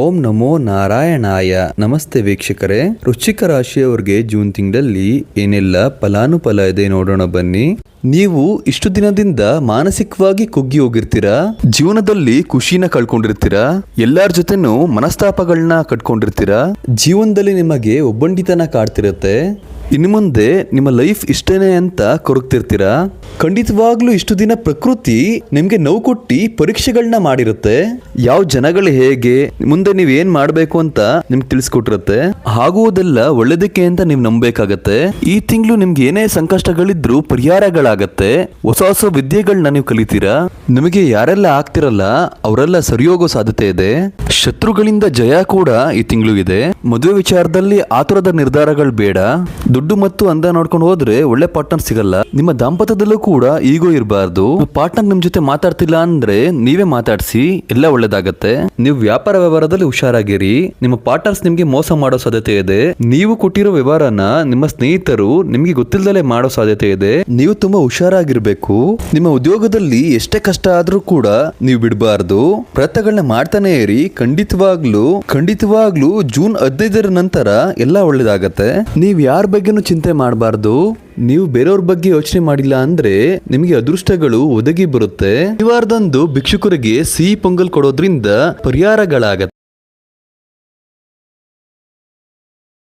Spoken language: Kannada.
ಓಂ ನಮೋ ನಾರಾಯಣಾಯ. ನಮಸ್ತೆ ವೀಕ್ಷಕರೇ. ವೃಶ್ಚಿಕ ರಾಶಿಯವರಿಗೆ ಜೂನ್ ತಿಂಗಳಲ್ಲಿ ಏನೆಲ್ಲ ಫಲಾನುಫಲ ಇದೆ ನೋಡೋಣ ಬನ್ನಿ. ನೀವು ಇಷ್ಟು ದಿನದಿಂದ ಮಾನಸಿಕವಾಗಿ ಕುಗ್ಗಿ ಹೋಗಿರ್ತೀರಾ, ಜೀವನದಲ್ಲಿ ಖುಷಿನ ಕಳ್ಕೊಂಡಿರ್ತೀರಾ, ಎಲ್ಲರ ಜೊತೆನೂ ಮನಸ್ತಾಪಗಳನ್ನ ಕಟ್ಕೊಂಡಿರ್ತೀರಾ, ಜೀವನದಲ್ಲಿ ನಿಮಗೆ ಒಬ್ಬಂಟಿತನ ಕಾಡ್ತಿರತ್ತೆ. ಇನ್ನು ಮುಂದೆ ನಿಮ್ಮ ಲೈಫ್ ಇಷ್ಟೇನೆ ಅಂತ ಕೊರಗ್ತಿರ್ತೀರಾ. ಖಂಡಿತವಾಗ್ಲೂ ಇಷ್ಟು ದಿನ ಪ್ರಕೃತಿ ನಿಮ್ಗೆ ನೋವು ಕೊಟ್ಟಿ ಪರೀಕ್ಷೆಗಳನ್ನ ಮಾಡಿರುತ್ತೆ. ಯಾವ ಜನಗಳು ಹೇಗೆ ಮುಂದೆ ನೀವ್ ಏನ್ ಮಾಡ್ಬೇಕು ಅಂತ ನಿಮ್ಗೆ ತಿಳಿಸ್ಕೊಟ್ಟಿರುತ್ತೆ. ಆಗುವುದೆಲ್ಲ ಒಳ್ಳೇದಕ್ಕೆ ಅಂತ ನೀವ್ ನಂಬೇಕಾಗತ್ತೆ. ಈ ತಿಂಗಳು ನಿಮ್ಗೆ ಏನೇ ಸಂಕಷ್ಟಗಳಿದ್ರು ಪರಿಹಾರಗಳಾಗತ್ತೆ. ಹೊಸ ಹೊಸ ವಿದ್ಯೆಗಳನ್ನ ನೀವು ಕಲಿತೀರಾ. ನಿಮಗೆ ಯಾರೆಲ್ಲ ಆಗ್ತಿರಲ್ಲ ಅವರೆಲ್ಲ ಸರಿಯೋಗೋ ಸಾಧ್ಯತೆ ಇದೆ. ಶತ್ರುಗಳಿಂದ ಜಯ ಕೂಡ ಈ ತಿಂಗಳು ಇದೆ. ಮದುವೆ ವಿಚಾರದಲ್ಲಿ ಆತುರದ ನಿರ್ಧಾರಗಳು ಬೇಡ. ದುಡ್ಡು ಮತ್ತು ಅಂದ ನೋಡ್ಕೊಂಡು ಹೋದ್ರೆ ಒಳ್ಳೆ ಪಾರ್ಟ್ನರ್ ಸಿಗಲ್ಲ. ನಿಮ್ಮ ದಾಂಪತ್ಯದಲ್ಲೂ ಕೂಡ ಈಗೋ ಇರಬಾರ್ದು. ಪಾರ್ಟ್ನರ್ ನಿಮ್ ಜೊತೆ ಮಾತಾಡ್ತಿಲ್ಲ ಅಂದ್ರೆ ನೀವೇ ಮಾತಾಡ್ಸಿ, ಎಲ್ಲ ಒಳ್ಳೇದಾಗತ್ತೆ. ನೀವು ವ್ಯಾಪಾರ ವ್ಯವಹಾರದಲ್ಲಿ ಹುಷಾರಾಗಿರಿ. ನಿಮ್ಮ ಪಾರ್ಟ್ನರ್ಸ್ ನಿಮ್ಗೆ ಮೋಸ ಮಾಡೋ ಸಾಧ್ಯತೆ ಇದೆ. ನೀವು ಕೊಟ್ಟಿರೋ ವ್ಯವಹಾರನ ನಿಮ್ಮ ಸ್ನೇಹಿತರು ನಿಮ್ಗೆ ಗೊತ್ತಿಲ್ಲದಲೇ ಮಾಡೋ ಸಾಧ್ಯತೆ ಇದೆ. ನೀವು ತುಂಬಾ ಹುಷಾರಾಗಿರ್ಬೇಕು. ನಿಮ್ಮ ಉದ್ಯೋಗದಲ್ಲಿ ಎಷ್ಟೇ ಕಷ್ಟ ಆದ್ರೂ ಕೂಡ ನೀವು ಬಿಡಬಾರ್ದು. ಪ್ರಯತ್ನಗಳನ್ನ ಮಾಡ್ತಾನೆ ಇರಿ. ಖಂಡಿತವಾಗ್ಲೂ ಜೂನ್ 15ರ ನಂತರ ಎಲ್ಲ ಒಳ್ಳೇದಾಗತ್ತೆ. ನೀವ್ ಯಾರ ಬಗ್ಗೆನೂ ಚಿಂತೆ ಮಾಡಬಾರ್ದು. ನೀವು ಬೇರೆಯವ್ರ ಬಗ್ಗೆ ಯೋಚನೆ ಮಾಡಿಲ್ಲ ಅಂದ್ರೆ ನಿಮಗೆ ಅದೃಷ್ಟಗಳು ಒದಗಿ ಬರುತ್ತೆ. ಈ ವಾರದಂದು ಭಿಕ್ಷುಕರಿಗೆ ಸಿಹಿ ಪೊಂಗಲ್ ಕೊಡೋದ್ರಿಂದ ಪರಿಹಾರಗಳಾಗತ್ತೆ.